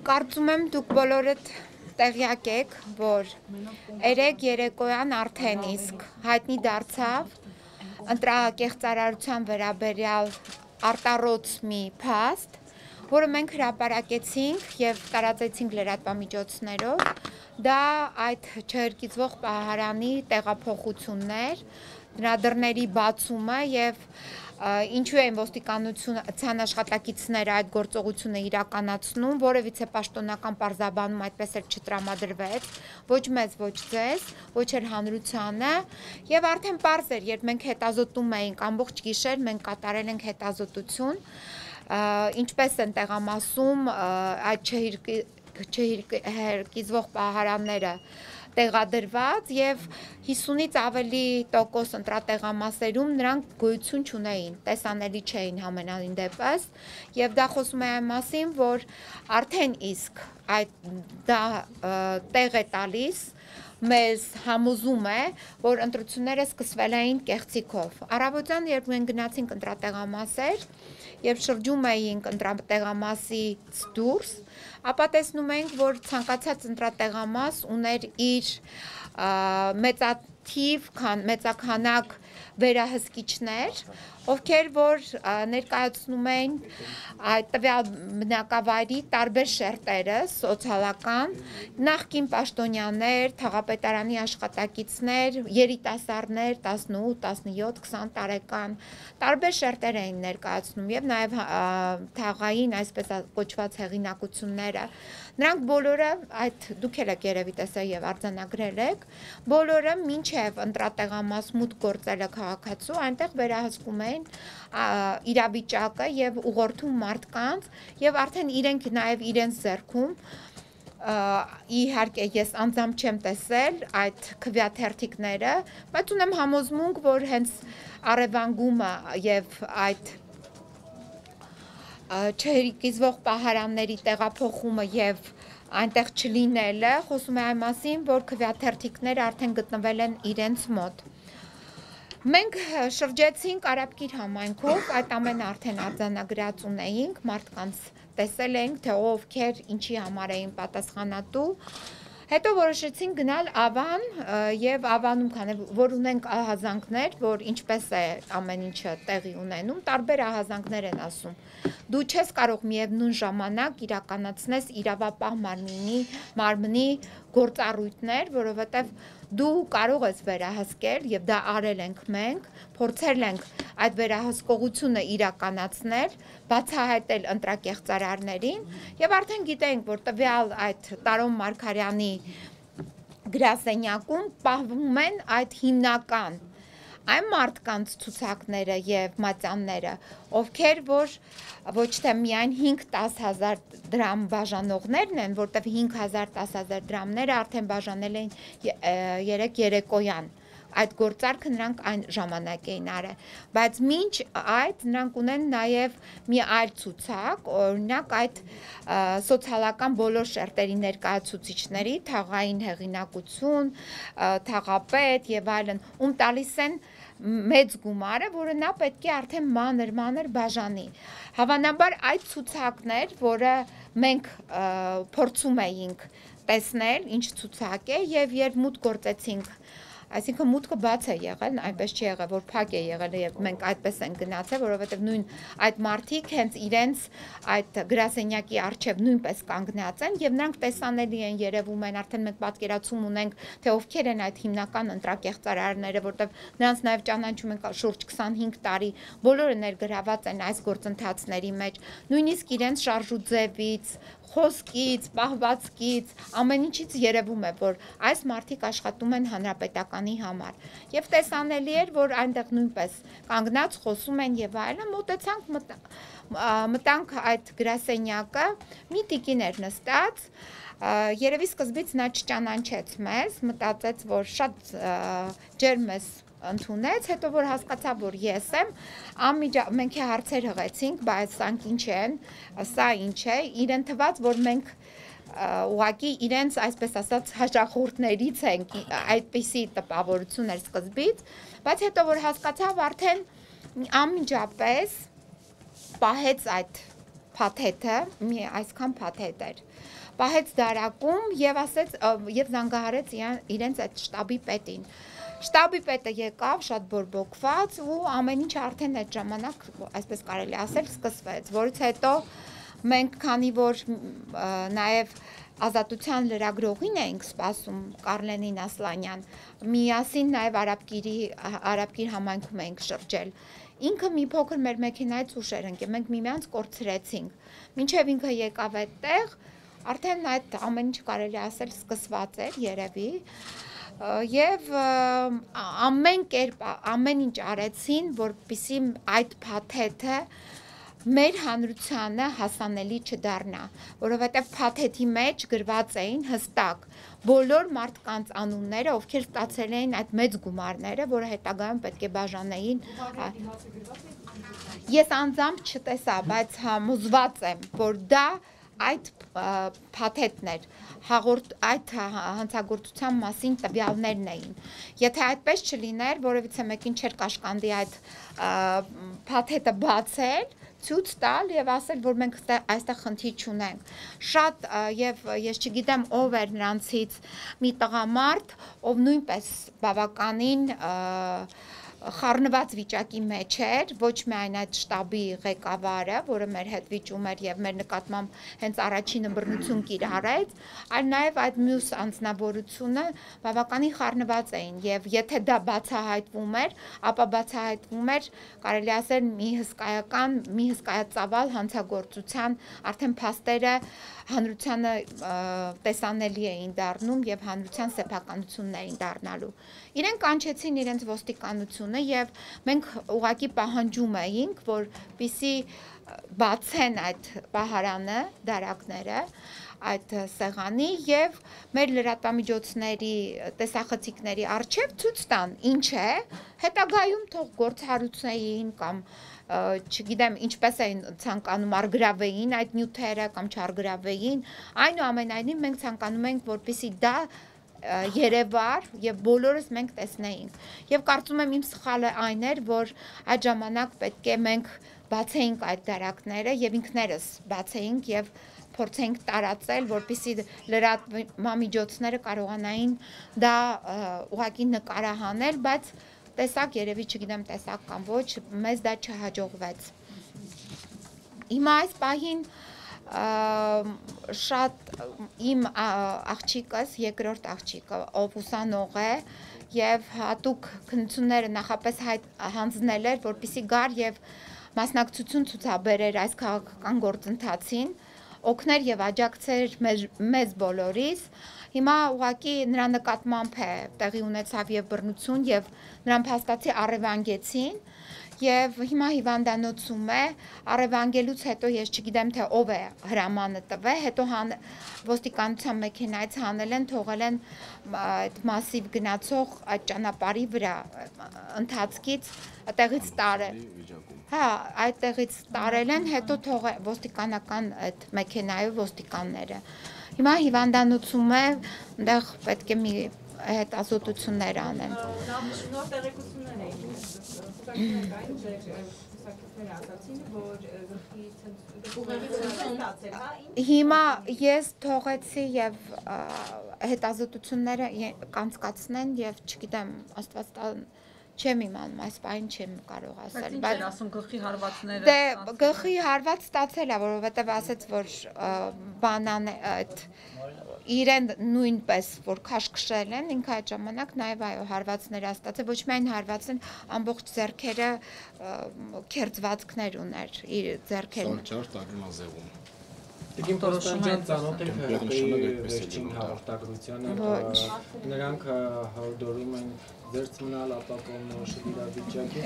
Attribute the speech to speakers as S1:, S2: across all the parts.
S1: Կարծում եմ դուք բոլորդ տեղյակ եք, որ երեկ երեկոյան արդեն իսկ հայտնի դարձավ ընտրակեղծարարության վերաբերյալ արտառոց մի փաստ, որը մենք հրապարակեցինք և տարածեցինք լրատվամիջոցներով, դա այդ չհրկիզվող պահարանի տեղափոխություններ, նրա դռների բացումը և ինչու են ոստիկանության աշխատակիցները այդ գործողությունը իրականացնում, որևիցե պաշտոնական պարզաբանում այդպես էլ չտրամադրվեց, ոչ մեզ, ոչ ձեզ, ոչ էլ հանրությանը, և արդեն պարզ էր, երբ մենք հետազոտում էինք ամբողջ գիշեր, մենք կատարել ենք հետազոտություն, ինչպես են տեղամասում այդ չհրկիզվող պահարանները տեղադրված և 50-ից ավելի տոկոս ընտրատեղամասերում նրանք գոյություն չունեին, տեսանելի չէին համենայն դեպս և դա խոսում է այն մասին, որ արդեն իսկ դա տեղ է տալիս, մեզ համոզում է, որ ընտրությունները սկսվել էին կեղծիքով։ Առավոտյան, երբ մենք գնացինք ընտրատեղամասեր և շրջում էինք ընտրատեղամասից դուրս, ապա տեսնում ենք, որ ցանկացած ընտրատեղամաս ուներ իր մեծաքանակ վերահսկիչներ, ովքեր որ ներկայացնում էին տվյալ բնակավայրի տարբեր շերտերը, սոցիալական, նախկին պաշտոնյաներ, թաղապետարանի աշխատակիցներ, երիտասարդներ, 18, 17, 20 տարեկան, տարբեր շերտեր էին ներկայացնում և նաև թաղային այսպես կոչված հեղինակությունները, նրանք բոլորը, դուք էլ եք երևի տեսել և արձանագրել եք, բոլորը մինչև ընտրատեղամաս մուտք գործելը քաղաքացու, այնտեղ վերահսկում էին իրավիճակը և ուղղորդում մարդկանց և արդեն իրենք նաև իրենց ձեռքում, իհարկե ես անձամբ չեմ տեսել այդ քվեաթերթիկները, բայց ունեմ համոզմունք, որ հենց առևանգումը և այդ չհրկիզվող պահարանների տեղափոխումը և այնտեղ չլինելը խոսում է այն մասին, որ քվեաթերթիկները արդեն գտնվել են իրենց մոտ։ Մենք շրջեցինք Արաբկիր համայնքով, այդ ամենը արդեն արձանագրած ունեինք, մարդկանց տեսել էինք, թե ովքեր ինչի համար էին պատասխանատու, հետո որոշեցինք գնալ Ավան և Ավանում, քանի որ ունենք ահազանգներ, որ ինչպես է ամեն ինչը տեղի ունենում, տարբեր ահազանգներ են ասում, դու չես կարող միևնույն ժամանակ իրականացնես իրավապահ մարմնի գործառույթներ, որովհետև դու կարող ես վերահսկել և դա արել ենք մենք, փորձել ենք այդ վերահսկողությունը իրականացնել, բացահայտել ընտրակեղծարարներին և արդեն գիտենք, որ տվյալ այդ Տարոն Մարգարյանի գրասենյակում պահվում են այդ հիմնական այն մարդկանց ցուցակները և մատյանները, ովքեր որ ոչ թե միայն 5-10 հազար դրամ բաժանողներն են, որտև 5,000-10 հազար դրամները արդեն բաժանել էին երեկ երեկոյան, այդ գործարքը նրանք այն ժամանակ էին արել, բայց մինչ այդ նրանք ունեն նաև մի այլ ցուցակ, օրինակ այդ սոցիալական բոլոր շերտերի ներկայացուցիչների, թաղային հեղինակություն, թաղապետ և այլն, ում տալիս են մեծ գումարը, որը նա պետք է արդեն մանր բաժանի։ Հավանաբար այդ ցուցակն էր, որը մենք փորձում էինք տեսնել, ինչ ցուցակ է և երբ մուտք գործեցինք, այսինքն մուտքը բաց է եղել, այնպես չի եղել, որ փակ է եղել և մենք այդպես ենք գնացել, որովհետև նույն այդ մարդիկ հենց իրենց այդ գրասենյակի առջև նույնպես կանգնած են և նրանք տեսանելի են, երևում են, արդեն մենք պատկերացում ունենք, թե ովքեր են այդ հիմնական ընտրակեղծարարները, որտև նրանց նաև ճանաչում ենք շուրջ 25 տարի, բոլորը ներգրաված են այս գործընթացների մեջ, նույնիսկ իրենց շարժուձևից, խոսքից, պահվածքից, ամեն ինչից երևում է, որ այս մարդիկ աշխատում են հանրապետականի համար և տեսանելի էր, որ այնտեղ նույնպես կանգնած խոսում են և այլն, մոտեցանք մտանք այդ գրասենյակը, մի տիկին էր նստած, երևի սկզբից նա չճանաչեց մեզ, մտածեց, որ շատ ջերմ ես ընդունեց, հետո որ հասկացավ, որ ես եմ, մենք հարցեր հղեցինք, բայց սրանք ինչ են, սա ինչ է, իրեն թվաց, որ մենք ուղղակի իրենց այսպես ասած հաճախորդներից ենք, այդպիսի տպավորություն էր սկզբից, բայց հետո որ հասկացավ արդեն անմիջապես պահեց այդ փաթեթը, մի այսքան փաթեթ էր։ Պահեց դարակում եւ ասեց եւ զանգահարեց իրենց այդ շտաբի պետին։ Շտաբի պետը եկավ շատ բորբոքված ու ամեն ինչ արդեն այդ ժամանակ, այսպես կարելի ասել, սկսվեց, որից հետո մենք քանի որ նաեւ ազատության լրագրողին էինք սպասում Կարլենին Ասլանյան, միասին նաեւ Արաբկիր համայնքում էինք շրջել։ Ինքը մի փոքր մեր մեքենայից ուշ էր ընկել, մենք միմյանց կորցրեցինք։ Մինչև ինքը եկավ այդտեղ, արդեն այդ ամեն ինչ կարելի ասել սկսված էր երևի, եւ ամեն կերպ ամեն ինչ արեցին, որպեսզի այդ փաթեթը մեր հանրությանը հասանելի չդառնա, որովհետեւ փաթեթի մեջ գրված էին հստակ բոլոր մարդկանց անունները, ովքեր ստացել էին այդ մեծ գումարները, որը հետագայում պետք է բաժանեին։ Ես անձամբ չտեսա, բայց համոզված եմ, որ դա այդ փաթեթն էր, այդ հանցագործության մասին տվյալներն էին։ Եթե այդպես չլիներ, որևիցե մեկին չէր կաշկանդի այդ փաթեթը բացել, ցույց տալ եւ ասել, որ մենք այստեղ խնդիր չունենք։ Շատ եւ ես չգիտեմ ով էր նրանցից մի տղամարդ, ով նույնպես բավականին խառնված վիճակի մեջ էր, ոչ միայն այդ շտաբի ղեկավարը, որը մեր հետ վիճում էր եւ մեր նկատմամբ հենց առաջին ըմբռնություն կիրառեց, այլ նաեւ այդ մյուս անձնավորությունը բավականին խառնված էին եւ եթե դա բացահայտվում էր, ապա բացահայտվում էր, կարելի ասել մի հսկայածավալ հանցագործության արդեն փաստերը հանրությանը տեսանելի էին դառնում եւ հանրության սեփականությունն էին դառնալու։ Իրենք կանչեցին իրենց ոստիկանությունը եւ մենք ուղղակի պահանջում էինք, որպեսզի բացեն այդ պահարանը, դարակները, այդ սեղանի եւ մեր լրատվամիջոցների տեսախցիկների առջեւ ցույց տան ինչ է, հետագայում թող գործառույթային կամ չգիտեմ ինչպես էին ցանկանում արգրավեին այդ նյութերը կամ չարգրավեին, այնուամենայնիվ մենք ցանկանում ենք որպեսզի դա երևար եւ բոլորս մենք տեսնեինք եւ կարծում եմ իմ սխալը այն էր որ այդ ժամանակ պետք է մենք բացեինք այդ դարակները եւ ինքներս բացեինք եւ փորձենք տարածել որպեսզի լրատվամիջոցները կարողանային դա ուղղակի նկարահանել, բայց տեսակ երևի չգիտեմ տեսակ կամ ոչ, մեզ դա չհաջողվեց։ Հիմա այս պահին շատ իմ աղջիկս, երկրորդ աղջիկը, ով ուսանող է եւ հատուկ քննությունները նախապես հանձնել էր, որպեսզի գար եւ մասնակցություն ցուցաբերեր այս քաղաքական գործընթացին, օգներ եւ աջակցեր մեզ բոլորիս։ Հիմա ուղղակի նրա նկատմամբ է տեղի ունեցավ եւ բռնություն եւ նրան փաստացի առևանգեցին եւ հիմա հիվանդանոցում է, առևանգելուց հետո ես չգիտեմ թե ով է հրամանը տվել, հետո ոստիկանության մեքենայից հանել են, թողել են այդ մասիվ գնացող այդ ճանապարհի վրա ընթացքից այդտեղից տարել։ Հա, այդտեղից տարել են, հետո ոստիկանական այդ մեքենայով ոստիկանները։ Հիմա հիվանդանոցում է, այնտեղ պետք է մի հետազոտություններ անեն։
S2: Նոր տեղեկություններ էին
S1: Հիմա ես թողեցի եւ հետազոտությունները կանցկացնեն եւ չգիտեմ, Աստված տան չեմ իմանում, այս բանը չեմ կարող ասել,
S2: բայց ասում գլխի հարվածները
S1: դե գլխի հարված ստացել է, որովհետեւ ասեց, որ բանան այդ իրեն նույնպես որ քաշքշել են, ինքը այդ ժամանակ նաեւ այո հարվածներ ստացել, ոչ միայն հարվածն, ամբողջ ձեռքերը քերծվածքներ ուներ իր ձեռքերին։
S3: Սարճար տագնազեղում։
S4: Տիկին Պոստանջան ծանոթ եք վերջին հաղորդագրությանը, նրանք հորդորում են ձերծ մնալ ապակողմնորոշել իրավիճակի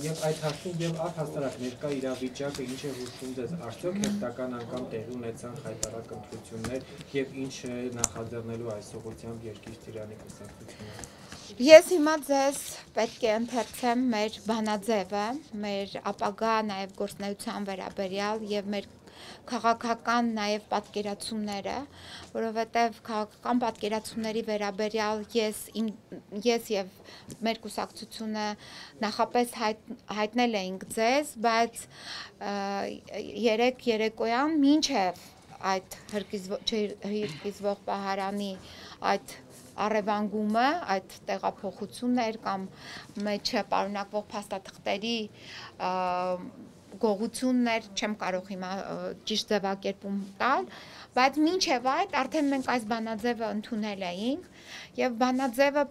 S4: եւ այդ հասցին եւ առհասարակ ներկա իրավիճակը ինչ է հուշում ձեզ, արդյոք հերթական անգամ տեղի ունեցան խայտարակ ընտրություններ եւ ինչ է նախաձեռնելու այս ուղղությամբ երկիր Տիրանի կուսակցությունը։
S1: Ես հիմա ձեզ պետք է ընթերցեմ մեր բանաձևը, մեր ապագա նաեւ գործնեության վերաբերյալ եւ մեր քաղաքական նաև պատկերացումները, որովհետև քաղաքական պատկերացումների վերաբերյալ ես եւ մեր կուսակցությունը նախապես հայտնել էինք ձեզ, բայց երեկոյան մինչև այդ հրկիզվող պահարանի այդ առևանգումը, այդ տեղափոխություններ կամ մեջը պարունակվող փաստաթղթերի գողություններ, չեմ կարող հիմա ճիշտ ձևակերպում տալ, բայց մինչև այդ արդեն մենք այս բանաձևը ընդունել էինք եւ բանաձևը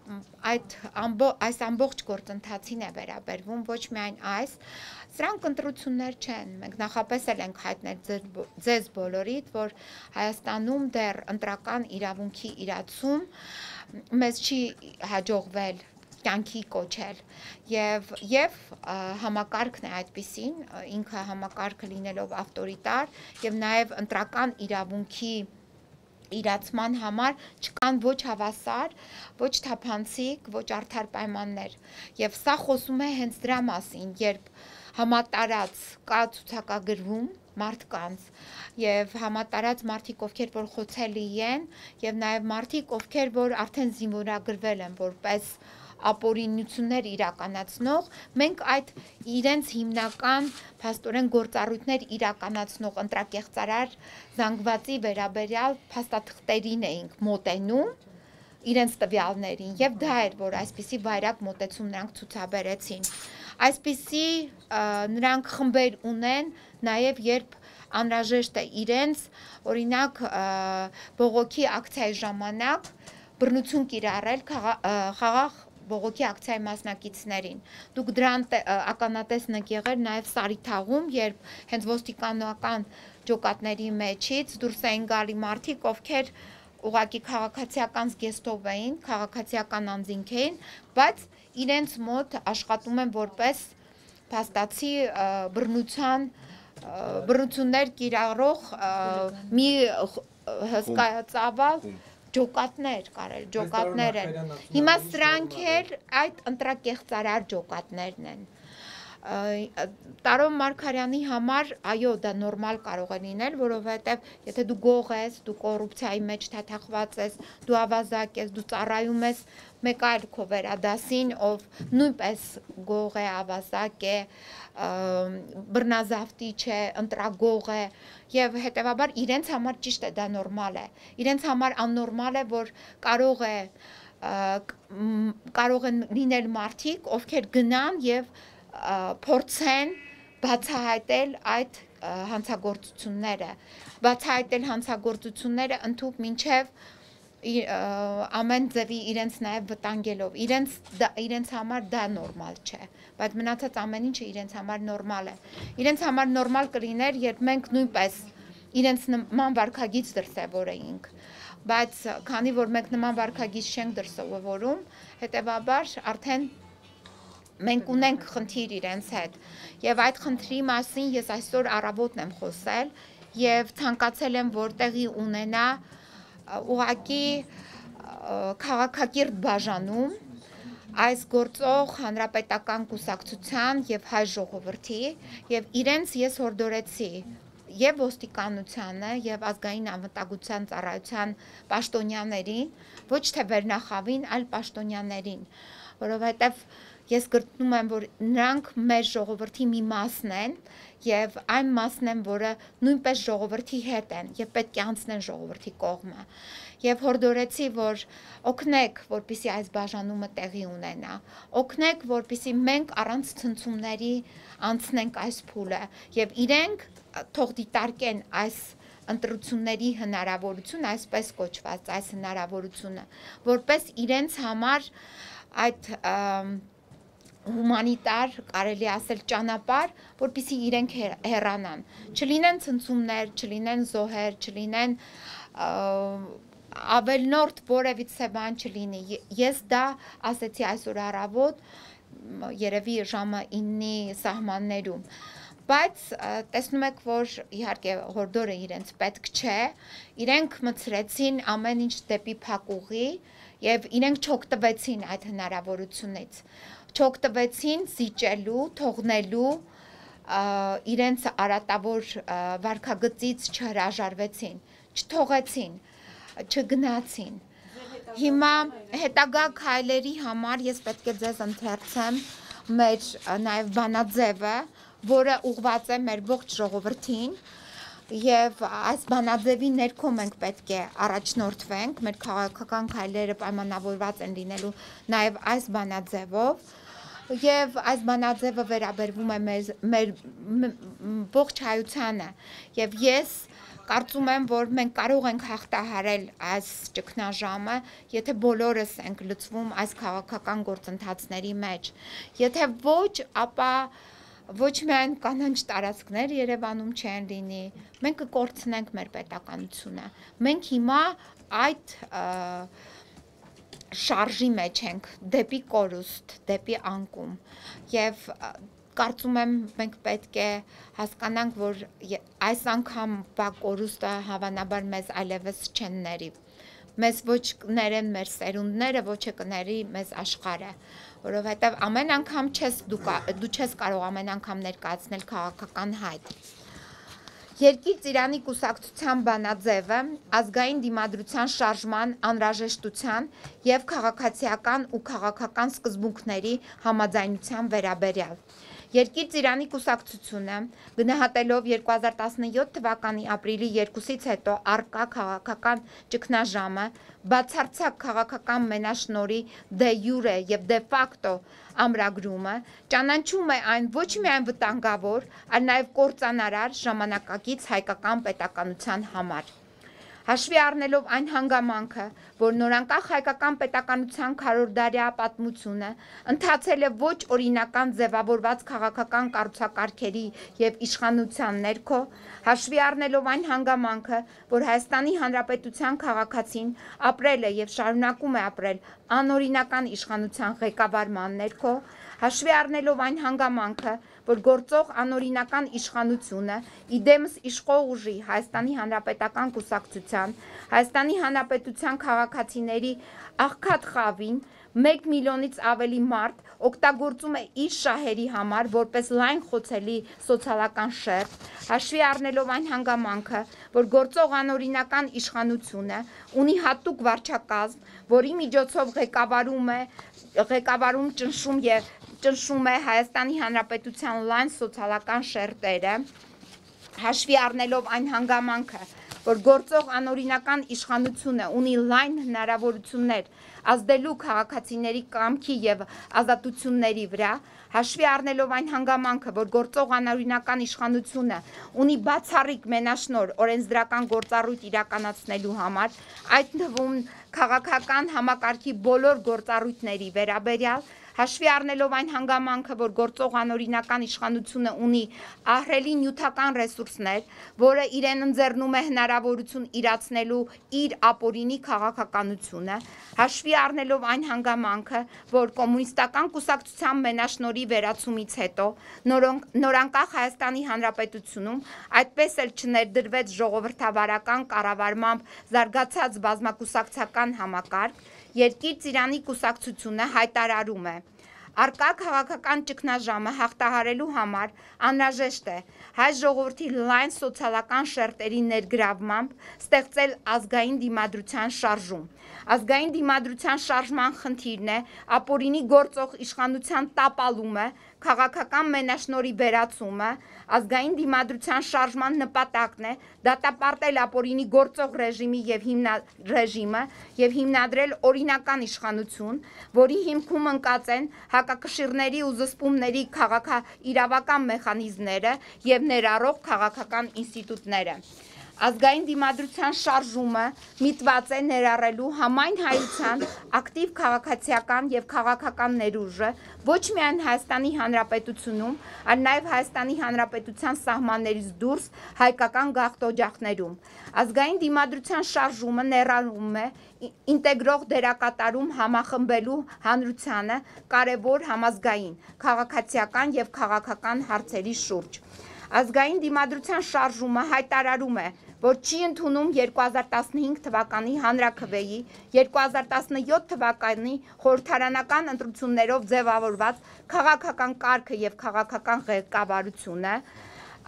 S1: այս ամբողջ գործընթացին է վերաբերվում, ոչ միայն այս, սրանք ընտրություններ չեն, մենք նախապես էլ ենք հայտնել ձեզ բոլորիդ, որ Հայաստանում դեռ ընտրական իրավունքի իրացում մեզ չի հաջողվել կյանքի կոչել եւ համակարգն է այդպիսին, ինքը համակարգը լինելով ավտորիտար եւ նաեւ ընտրական իրավունքի իրացման համար չկան ոչ հավասար, ոչ թափանցիկ, ոչ արդար պայմաններ եւ սա խոսում է հենց դրա մասին, երբ համատարած կա ցուցակագրվում մարդկանց եւ համատարած մարդիկ, ովքեր որ խոցելի են եւ նաեւ մարդիկ, ովքեր որ արդեն զինվորագրվել են որպես ապօրինություններ իրականացնող, մենք այդ իրենց հիմնական փաստորեն գործառույթներ իրականացնող ընտրակեղծարար զանգվածի վերաբերյալ փաստաթղթերին էինք մոտենում իրենց տվյալներին եւ դա էր, որ այսպիսի վայրակ մոտեցում նրանք ցուցաբերեցին։ Այսպիսի նրանք խմբեր ունեն նաեւ երբ անհրաժեշտ է իրենց օրինակ բողոքի ակցիայի ժամանակ բռնություն կիրառել խաղաղ բողոքի ակցիայի մասնակիցներին։ Դուք դրան ականատեսն եք եղել նաև Սարիթաղում, երբ հենց ոստիկանական ջոկատների մեջից դուրս էին գալի մարդիկ, ովքեր ուղղակի քաղաքացիական զգեստով էին, քաղաքացիական անձինք էին, բայց իրենց մոտ աշխատում են որպես փաստացի բռնություններ կիրառող մի հսկայածավալ ջոկատներ կարել, ջոկատներ են։ Հիմա սրանք էլ այդ ընտրակեղծարար ջոկատներն են։ Տարոն Մարգարյանի համար, այո, դա նորմալ կարող է լինել, որովհետև եթե դու գող ես, դու կոռուպցիայի մեջ թաթախված ես, դու ավազակ ես, դու ծառայում ես մեկ այլ քո վերադասին, ով նույնպես գող է, ավազակ է, բռնազավթիչ է, ընտրագող է եւ հետեւաբար իրենց համար ճիշտ է, դա նորմալ է։ Իրենց համար աննորմալ է, որ կարող են լինել մարդիկ, ովքեր գնան եւ փորձեն բացահայտել այդ հանցագործությունները, բացահայտել հանցագործությունները ընդհանուր մինչև ամեն ձևի իրենց նաև վտանգելով, իրենց համար դա նորմալ չէ, բայց մնացած ամեն ինչը իրենց համար նորմալ է, իրենց համար նորմալ կլիներ, երբ մենք նույնպես իրենց նման վարքագիծ դրսևորեինք, բայց քանի որ մենք նման վարքագիծ չենք դրսևորում, հետեւաբար արդեն մենք ունենք խնդիր իրենց հետ եւ այդ խնդրի մասին ես այսօր առավոտն եմ խոսել եւ ցանկացել եմ որ տեղի ունենա ուղղակի քաղաքակիրթ բաժանում այս գործող հանրապետական կուսակցության եւ հայ ժողովրդի եւ իրենց ես հորդորեցի եւ ոստիկանությանը եւ ազգային անվտանգության ծառայության պաշտոնյաներին ոչ թե վերնախավին այլ պաշտոնյաներին որովհետեւ ես գտնում եմ, որ նրանք մեր ժողովրդի մի մասն են եւ այն մասն են, որը նույնպես ժողովրդի հետ են եւ պետք է անցնեն ժողովրդի կողմը։ Եվ հորդորեցի, որ օգնեք, որպեսզի այս բաժանումը տեղի ունենա։ Օգնեք, որպեսզի մենք առանց ցնցումների անցնենք այս փուլը եւ իրենք թող դիտարկեն այս ընտրությունների հնարավորություն, այսպես կոչված այս հնարավորությունը, որպես իրենց համար այդ հումանիտար, կարելի ասել ճանապարհ, որպեսզի իրենք հեռանան, չլինեն ցնցումներ, չլինեն զոհեր, չլինեն ավելնորդ որևիցե բան չլինի։ Ես դա ասեցի այսօր առավոտ, երևի ժամը 9-ի սահմաններում։ Բայց տեսնում եք, որ իհարկե հորդորը իրենց պետք չէ, իրենք մցրեցին ամեն ինչ դեպի փակուղի եւ իրենք չօգտվեցին այդ հնարավորությունից։ Չօգտվեցին զիջելու, թողնելու իրենց արատավոր վարքագծից չհրաժարվեցին, չթողեցին, չգնացին։ Հիմա հետագա քայլերի համար ես պետք է ձեզ ընթերցեմ մեր նաև բանաձևը, որը ուղղված է մեր ողջ ժողովրդին, եւ այս բանաձևի ներքո մենք պետք է առաջնորդվենք, մեր քաղաքական քայլերը պայմանավորված են լինելու նաև այս բանաձևով, եւ այս բանաձևը վերաբերվում է մեր ողջ հայությանը, եւ ես կարծում եմ, որ մենք կարող ենք հաղթահարել այս ճգնաժամը, եթե բոլորս ենք լծվում այս քաղաքական գործընթացների մեջ, եթե ոչ, ապա ոչ միայն կանանչ տարածքներ Երևանում չեն լինի, մենք կկորցնենք մեր պետականությունը, մենք հիմա այդ շարժի մեջ ենք, դեպի կորուստ, դեպի անկում, եւ կարծում եմ մենք պետք է հասկանանք, որ այս անգամ կորուստը հավանաբար մեզ այլևս չեն ների, մեզ ոչ կներեն մեր սերունդները, ոչ է կների մեզ աշխարհը, որովհետև ամեն անգամ դու չես կարող ամեն անգամ ներկայացնել քաղաքական հայտ։ Երկիր Ծիրանի կուսակցության բանաձևը ազգային դիմադրության շարժման անհրաժեշտության եւ քաղաքացիական ու քաղաքական սկզբունքների համաձայնության վերաբերյալ։ Երկիր Ծիրանի կուսակցությունը գնահատելով 2017 թվականի ապրիլի 2-ից հետո առկա քաղաքական ճգնաժամը, բացարձակ քաղաքական մենաշնորհի դե յուրե եւ դե ֆակտո ամրագրումը, ճանաչում է այն ոչ միայն վտանգավոր, այլ նաեւ կործանարար ժամանակակից հայկական պետականության համար։ Հաշվի առնելով այն հանգամանքը, որ նորանկախ հայկական պետականության քառորդդարյա պատմությունը ընթացել է ոչ օրինական ձևավորված քաղաքական կառուցակարգերի եւ իշխանության ներքո, հաշվի առնելով այն հանգամանքը, որ Հայաստանի Հանրապետության քաղաքացին ապրել է եւ շարունակում է ապրել անօրինական իշխանության ղեկավարման ներքո, հաշվի առնելով այն հանգամանքը, որ գործող անօրինական իշխանությունը իդեմս իշխող ուժի Հայաստանի Հանրապետական կուսակցության, Հայաստանի Հանրապետության քաղաքացիների աղքատ խավին 1 միլիոնից ավելի մարդ օգտագործում է իր շահերի համար որպես լայն խոցելի սոցիալական շերտ, հաշվի առնելով այն հանգամանքը, որ գործող անօրինական իշխանությունը ունի հատուկ վարչակազմ, որի միջոցով ղեկավարում ճնշում է Հայաստանի Հանրապետության լայն սոցիալական շերտերը, հաշվի առնելով այն հանգամանքը, որ գործող անօրինական իշխանությունը ունի լայն հնարավորություններ ազդելու քաղաքացիների կամքի եւ ազատությունների վրա, հաշվի առնելով այն հանգամանքը, որ գործող անօրինական իշխանությունը ունի բացառիկ մենաշնորհ օրենսդրական գործառույթ իրականացնելու համար, այդ թվում քաղաքական համակարգի բոլոր գործառույթների վերաբերյալ, հաշվի առնելով այն հանգամանքը, որ գործող անօրինական իշխանությունը ունի ահռելի նյութական ռեսուրսներ, որը իրեն ընձեռնում է հնարավորություն իրացնելու իր ապօրինի քաղաքականությունը, հաշվի առնելով այն հանգամանքը, որ կոմունիստական կուսակցության մենաշնորհի վերացումից հետո նորանկախ Հայաստանի Հանրապետությունում այդպես էլ չներդրվեց ժողովրդավարական կառավարմամբ զարգացած բազմակուսակցական համակարգ, Երկիր Ծիրանի կուսակցությունը հայտարարում է. Առկա քաղաքական ճգնաժամը հաղթահարելու համար անհրաժեշտ է հայ ժողովրդի լայն սոցիալական շերտերի ներգրավմամբ ստեղծել ազգային դիմադրության շարժում։ Ազգային դիմադրության շարժման խնդիրն է ապօրինի գործող իշխանության տապալումը, քաղաքական մենաշնորհի վերացումը, ազգային դիմադրության շարժման նպատակն է դատապարտել ապօրինի գործող ռեժիմը եւ հիմնադրել օրինական իշխանություն, որի հիմքում ընկած են հակակշիռների ու զսպումների իրավական մեխանիզմները եւ ներառող քաղաքական ինստիտուտները։ Ազգային դիմադրության շարժումը միտված է ներառելու համայն հայության ակտիվ քաղաքացիական եւ քաղաքական ներուժը ոչ միայն Հայաստանի Հանրապետությունում, այլ նաեւ Հայաստանի Հանրապետության սահմաններից դուրս հայկական գաղթօջախներում։ Ազգային դիմադրության շարժումը ներառում է ինտեգրող դերակատարում համախմբելու հանրությանը կարևոր համազգային, քաղաքացիական եւ քաղաքական հարցերի շուրջ։ Ազգային դիմադրության շարժումը հայտարարում է, որ չի ընդունում 2015 թվականի հանրաքվեի, 2017 թվականի խորհրդարանական ընտրություններով ձևավորված քաղաքական կարգը եւ քաղաքական ղեկավարությունը,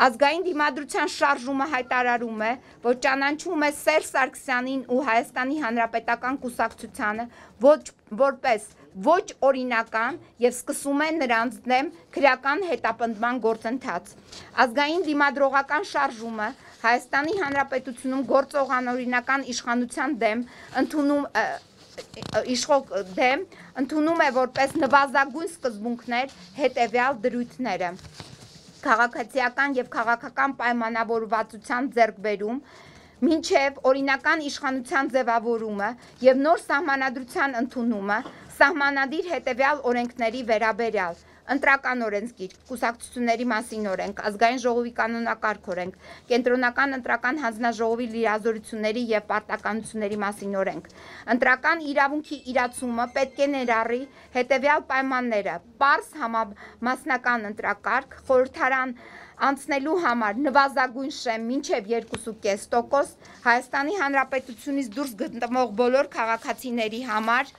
S1: ազգային դիմադրության շարժումը հայտարարում է, որ ճանաչում է Սերժ Սարգսյանին ու Հայաստանի Հանրապետական կուսակցությանը որպես ոչ օրինական եւ սկսում է նրանց դեմ քրեական հետապնդման գործընթաց։ Ազգային դիմադրողական շարժումը Հայաստանի Հանրապետությունում գործող անօրինական իշխանության դեմ ընդունում է որպես նվազագույն սկզբունքներ հետևյալ դրույթները. քաղաքացիական եւ քաղաքական պայմանավորվածության ձեռքբերում, մինչև օրինական իշխանության ձևավորումը եւ նոր սահմանադրության ընդունումը, սահմանադիր հետևյալ օրենքների վերաբերյալ. Ընտրական օրենսգիր, կուսակցությունների մասին օրենք, ազգային ժողովի կանոնակարգ օրենք, կենտրոնական ընտրական հանձնաժողովի լիազորությունների եւ պարտականությունների մասին օրենք։ Ընտրական իրավունքի իրացումը պետք է ներառի հետևյալ պայմանները. պարզ համամասնական ընտրակարգ, խորհրդարան անցնելու համար նվազագույն շեմ մինչև 2.5%, Հայաստանի Հանրապետությունից դուրս գտնվող բոլոր քաղաքացիների համար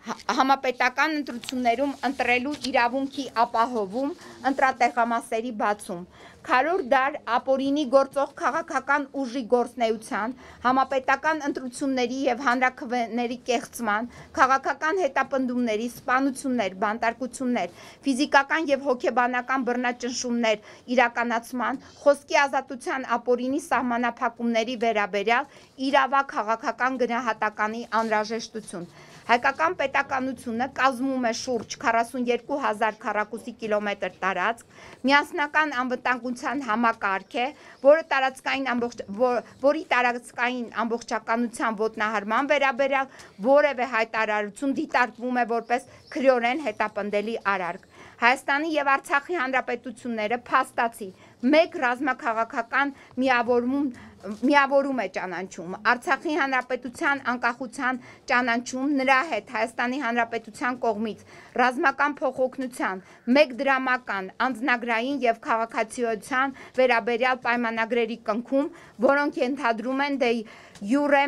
S1: համապետական ընտրություններում ընտրելու իրավունքի ապահովում, ընտրատեղամասերի բացում, քառորդ դար ապօրինի գործող քաղաքական ուժի գործնեության, համապետական ընտրությունների եւ հանրաքվեների կեղծման, քաղաքական հետապնդումների, սպանություններ, բանտարկություններ, ֆիզիկական եւ հոգեբանական բռնաճնշումներ իրականացման, խոսքի ազատության ապօրինի սահմանափակումների վերաբերյալ իրավաքաղաքական գնահատականի անհրաժեշտություն։ Հայկական պետականությունը կազմում է շուրջ 42,000 քառակուսի կիլոմետր տարածք, միասնական անվտանգության համակարգ է, որի տարածքային ամբողջականության ոտնահարման վերաբերյալ որևէ հայտարարություն դիտարկվում է որպես քրեորեն հետապնդելի արարք։ Հայաստանի եւ Արցախի հանրապետությունները փաստացի մեկ ռազմաքաղաքական միավորում է ճանաչում, Արցախի հանրապետության անկախության ճանաչում, նրա հետ Հայաստանի հանրապետության կողմից ռազմական փոխօգնության, մեկ դրամական, անձնագրային եւ քաղաքացիության վերաբերյալ պայմանագրերի կնքում, որոնք ենթադրում են դե յուրե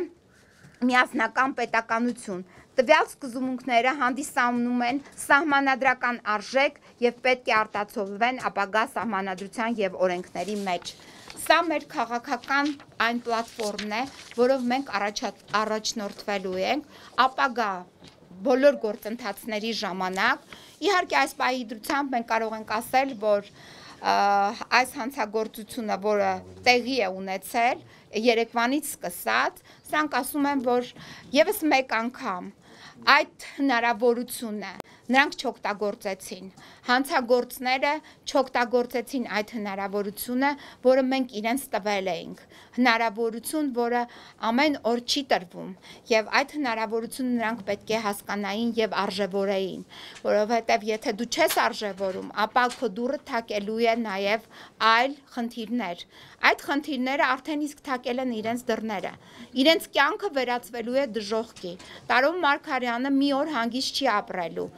S1: միասնական պետականություն։ Տվյալ սկզբունքները հանդիսանում են սահմանադրական արժեք եւ պետք է արտացոլվեն ապագա սահմանադրության եւ օրենքների մեջ։ Սա մեր քաղաքական այն պլատֆորմն է, որով մենք առաջնորդվելու ենք ապագա բոլոր գործընթացների ժամանակ։ Իհարկե այս պահի դրությամբ մենք կարող ենք ասել, որ այս հանցագործությունը, որը տեղի է ունեցել երեկվանից սկսած, սրանք ասում են, որ եւս մեկ անգամ այդ հնարավորությունը նրանք չօգտագործեցին, հանցագործները չօգտագործեցին այդ հնարավորությունը, որը մենք իրենց տվել էինք, հնարավորություն, որը ամեն օր չի տրվում, եւ այդ հնարավորությունը նրանք պետք է հասկանային եւ արժեվորեին, որովհետեւ եթե դու չես արժեվորում, ապա քո դուռը թակելու է նաեւ այլ խնդիրներ, այդ խնդիրները արդեն իսկ թակել են իրենց դռները, իրենց կյանքը վերածվելու է դժոխքի, Տարոն Մարգարյանը մի օր հանգիստ չի ապրելու,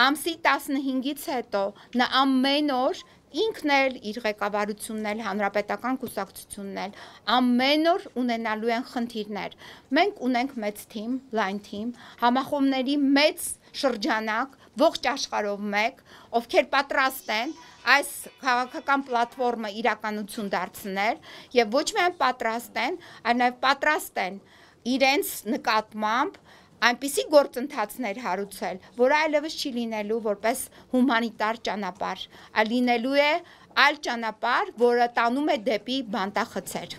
S1: ամսի 15-ից հետո նա ամեն օր ինքն էլ իր ղեկավարությունն էլ հանրապետական կուսակցությունն էլ ամեն օր ունենալու են խնդիրներ։ Մենք ունենք մեծ թիմ, լայն թիմ, համախոհների մեծ շրջանակ, ողջ աշխարհով մեկ, ովքեր պատրաստ են այս քաղաքական պլատֆորմը իրականություն դարձնել եւ ոչ միայն պատրաստ են, այլ նաեւ պատրաստ են իրենց նկատմամբ այնպիսի գործընթացներ հարուցել, որը այլևս չի լինելու որպես հումանիտար ճանապարհ, այլ լինելու է այլ ճանապարհ, որը տանում է դեպի բանտախցեր։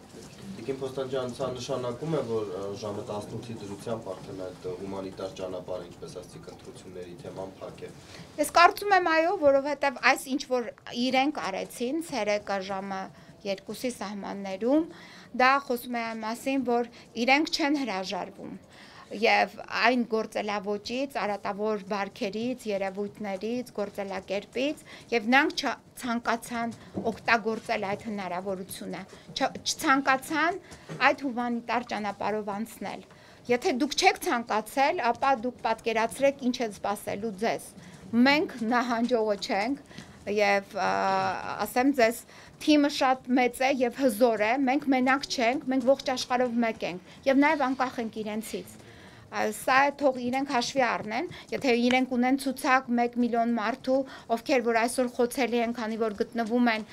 S3: Տիկին Փոստանջյան, սա նշանակում է, որ ժամը 18-ի դրությամբ արդեն այդ հումանիտար ճանապարհը, ինչպես ասացիք, ընտրությունների թեման փակ է։
S1: Ես կարծում եմ այո, որովհետև այս ինչ որ իրենք արեցին ցերեկը ժամը 2-ի սահմաններում, դա խոսում է այն մասին, որ իրենք չեն հրաժարվում եւ այն գործելավոճից, արատավոր բարքերից, երևույթներից, գործելակերպից եւ նրանք ցանկացան օգտագործել այդ հնարավորությունը, չցանկացան այդ հումանիտար ճանապարհով անցնել։ Եթե դուք չեք ցանկացել, ապա դուք պատկերացրեք ինչ է սպասելու ձեզ։ Մենք նահանջողը չենք եւ ասեմ ձեզ, թիմը շատ մեծ է եւ հզոր է, մենք մենակ չենք, մենք ողջ աշխարհով մեկ ենք եւ նաեւ անկախ ենք իրենցից։ Սա թող իրենք հաշվի առնեն, եթե իրենք ունեն ցուցակ 1 միլիոն մարդու, ովքեր որ այսօր խոցելի են, քանի որ գտնվում են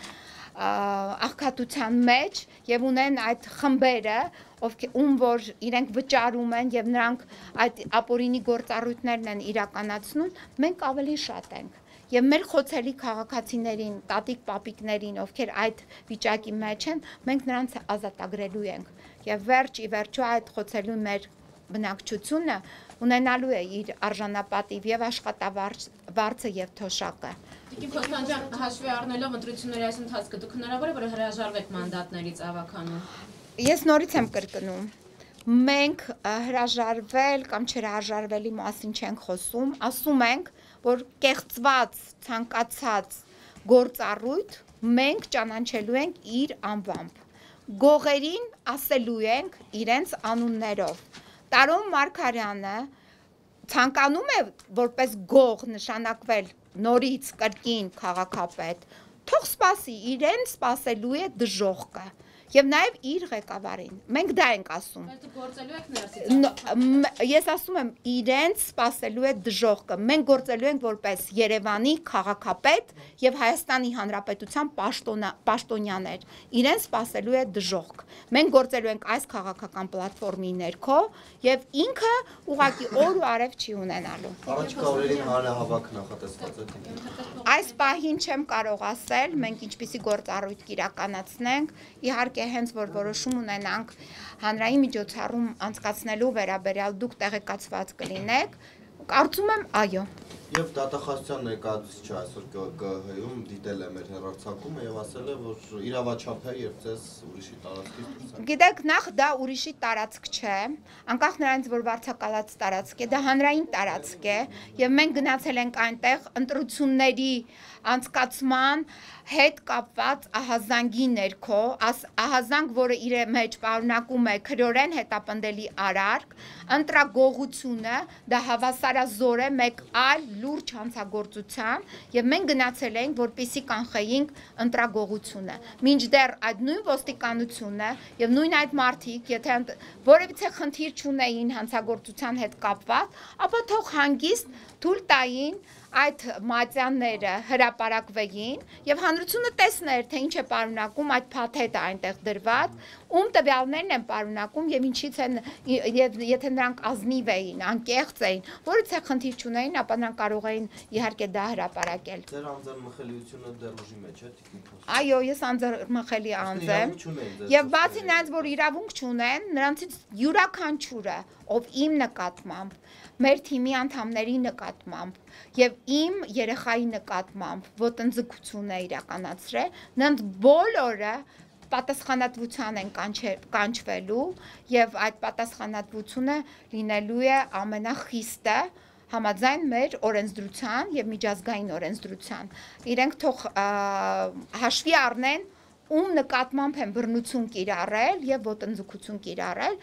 S1: աղքատության մեջ եւ ունեն այդ խմբերը, ում որ իրենք վճարում են եւ նրանք այդ ապօրինի գործառույթներն են իրականացնում, մենք ավելի շատ ենք։ Եվ մեր խոցելի քաղաքացիներին, տատիկ պապիկներին, ովքեր այդ վիճակի մեջ են, մենք նրանց ազատագրելու ենք։ Եվ վերջ ի վերջո այդ խոցելու մեր բնակչությունը ունենալու է իր արժանապատիվ եւ աշխատավարձը եւ թոշակը։
S5: Տիկին Փոստանջան, հաշվի առնելով ընտրությունների այս ընթացքը, դուք հնարավոր է որ հրաժարվեք մանդատներից ավականու։
S1: Ես նորից եմ կրկնում։ Մենք հրաժարվել կամ չհրաժարվելի մասին չենք խոսում, ասում ենք, որ կեղծված, ցանկացած գործառույթ մենք ճանաչելու ենք իր անվամբ։ Գողերին ասելու ենք իրենց անուններով։ Տարոն Մարգարյանը ցանկանում է որպես գող նշանակվել նորից կրկին քաղաքապետ, թող սպասի, իրեն սպասելու է դժոխքը եւ նաեւ իր ղեկավարին։ Մենք դա ենք ասում։
S5: Գործելու եք ներսից։
S1: Ես ասում եմ, իրենց սպասելու է դժոխքը։ Մենք գործելու ենք որպես Երևանի քաղաքապետ եւ Հայաստանի Հանրապետության պաշտոնյաներ։ Իրեն սպասելու է դժոխք։ Մենք գործելու ենք այս քաղաքական պլատֆորմի ներքո եւ ինքը ուղղակի օր ու արև չի ունենալու։
S3: Առաջիկա օրերին հանրահավաք նախատեսված է։
S1: Այս պահին չեմ կարող ասել, մենք ինչպիսի գործառույթ կիրականացնենք, իհարկե հենց որ որոշում ունենանք հանրային միջոցառում անցկացնելու վերաբերյալ դուք տեղեկացված կլինեք, կարծում եմ այո։
S3: Եվ դատախազության ներկայացուցիչը այսօր ԿՀ-ում դիտել է մեր հեռարձակումը եւ ասել է, որ իրավաչափ է եւ ձեզ ուրիշի տարածքից դուրս է։
S1: Գիտեք, նախ դա ուրիշի տարածք չէ, անկախ նրանից որ վարձակալած տարածք է, դա հանրային տարածք է եւ մենք գնացել ենք այնտեղ ընտրությունների անցկացման հետ կապված ահազանգի ներքո, ահազանգ, որը իր մեջ պարունակում է քրորեն հետապնդելի արարք, ընտրագողությունը, դա հավասարազոր է մեկ այլ լուրջ հանցագործության եւ մենք գնացել ենք, որպեսզի կանխեինք ընտրագողությունը։ Մինչդեռ այդ նույն ոստիկանությունը եւ նույն այդ մարդիկ, եթե որևիցե խնդիր չունեին հանցագործության հետ կապված, ապա թող հանգիստ թույլ տային այդ մատյանները հրապարակվեին եւ հանրությունը տեսներ, թե ինչ է պարունակում այդ փաթեթը այնտեղ դրված, ում տվյալներն են պարունակում եւ ինչից են եւ եթե նրանք ազնիվ էին, անկեղծ էին, որից է խնդիր չունեին, ապա նրանք կարող էին իհարկե դա հրապարակել։
S3: Ձեր անձեռնմխելիությունը դեռ ուժի մեջ է, Տիկին։
S1: Այո, ես անձեռնմխելի անձ եմ եւ բացի նրանց, որ իրավունք չունեն, նրանցից յուրաքանչյուրը, ով իմ նկատմամբ մեր թիմի անդամների նկատմամբ եւ իմ երեխայի նկատմամբ ոտնձգություն է իրականացրել, նրանց բոլորը պատասխանատվության են կանչվելու եւ այդ պատասխանատվությունը լինելու է ամենախիստը համաձայն մեր օրենսդրության եւ միջազգային օրենսդրության։ Իրենք թող հաշվի առնեն ում նկատմամբ են բռնություն կիրառել եւ ոտնձգություն կիրառել,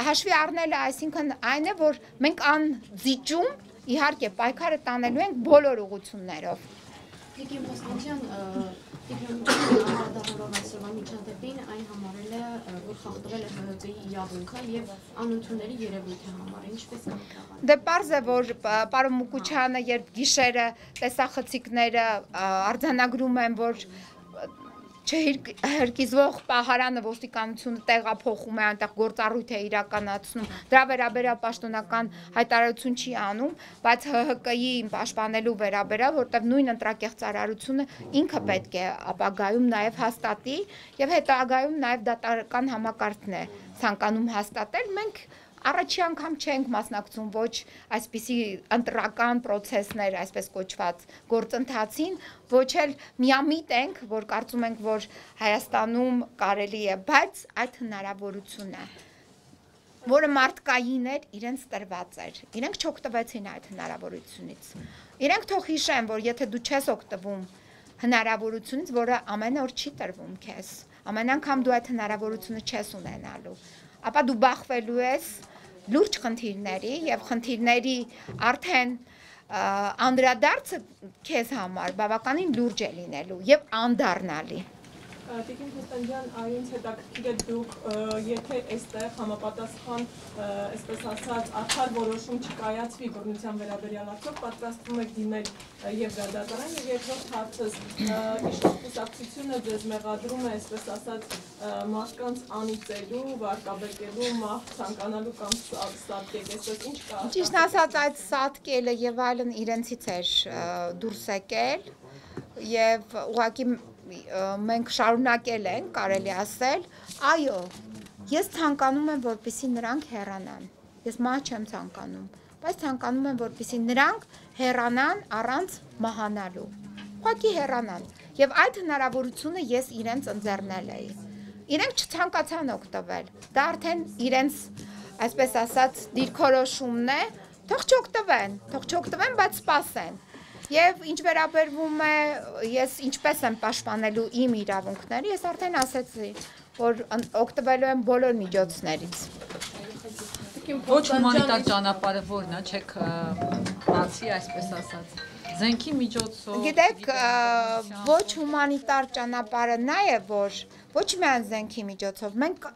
S1: հաշվի առնելը այսինքն այն է, որ մենք անզիջում իհարկե պայքարը տանելու ենք բոլոր ուղղություններով։
S5: Տիկին Փոստանջան, անդրադառնալով այսօրվա միջադեպին, այն համարել է, որ խախտվել է ՀՀԿ-ի իրավունքը եւ անընդունելի երևույթ է համարել, ինչպես կամենալու։
S1: Դե պարզ է, որ պարոն Մուկուչյանը, երբ գիշերը տեսախցիկները արձանագրում են, որ չհրկիզվող պահարանը ոստիկանությունը տեղափոխում է, այնտեղ գործառույթ է իրականացնում, դրա վերաբերյալ պաշտոնական հայտարարություն չի անում, բայց ՀՀԿ-ի պաշտպանելու վերաբերյալ, որտեղ նույն ընտրակեղծարարությունը ինքը պետք է ապագայում նաև հաստատի եւ հետագայում նաև դատարական համակարգն է ցանկանում հաստատել, մենք առաջի անգամ չենք մասնակցում ոչ այսպիսի ընտրական process-ներ, այսպես կոչված գործընթացին, ոչ էլ միամիտ ենք, որ կարծում ենք, որ Հայաստանում կարելի է, բայց այդ հնարավորությունը, որը մարդկային էր, իրենց տրված էր, իրենք չօգտվեցին այդ հնարավորությունից։ Իրենք թող հիշեն, որ եթե դու չես օգտվում հնարավորությունից, որը ամեն օր չի տրվում քեզ, ամեն անգամ դու այդ հնարավորությունը չես ունենալու, ապա դու բախվելու ես լուրջ խնդիրների եւ խնդիրների արդեն անդրադարձը քեզ համար բավականին լուրջ է լինելու եւ անդառնալի։
S6: Տիկին Քոստանջյան, այնց հետաքրքիր է դուք, եթե այստեղ համապատասխան, այսպես ասած, արդար որոշում չկայացվի բռնության վերաբերյալ արդյոք պատրաստվում եք դիմել եւ դատարան եւ երկրորդ հարցս իշխող կուսակցությունը ձեզ մեղադրում է, այսպես ասած, մարդկանց անիծելու, վարկաբեկելու, մահ ցանկանալու կամ սատկել, այսպես ինչ կա։
S1: Ճիշտ ասած, այդ սատկելը եւ այլն իրենցից էր դուրս եկել եւ ուղղակի մենք շարունակել ենք, կարելի ասել, այո, ես ցանկանում եմ, որպեսզի նրանք հեռանան, ես մահ չեմ ցանկանում, բայց ցանկանում եմ, որպեսզի նրանք հեռանան առանց մահանալու, ուղղակի հեռանան, եւ այդ հնարավորությունը ես իրենց ընձեռնել էի, իրենք չցանկացան օգտվել, դա արդեն իրենց, այսպես ասած, դիրքորոշումն է, թող չօգտվեն, բայց սպասեն։ Եվ ինչ վերաբերվում է, ես ինչպես եմ պաշտպանելու իմ իրավունքները, ես արդեն ասեցի, որ օգտվելու եմ բոլոր միջոցներից։
S2: Ոչ հումանիտար ճանապարհը որն է, չեք բացի, այսպես ասած, զենքի միջոցով։
S1: Գիտեք, ոչ հումանիտար ճանապարհը նա է, որ ոչ միայն զենքի միջոցով, մենք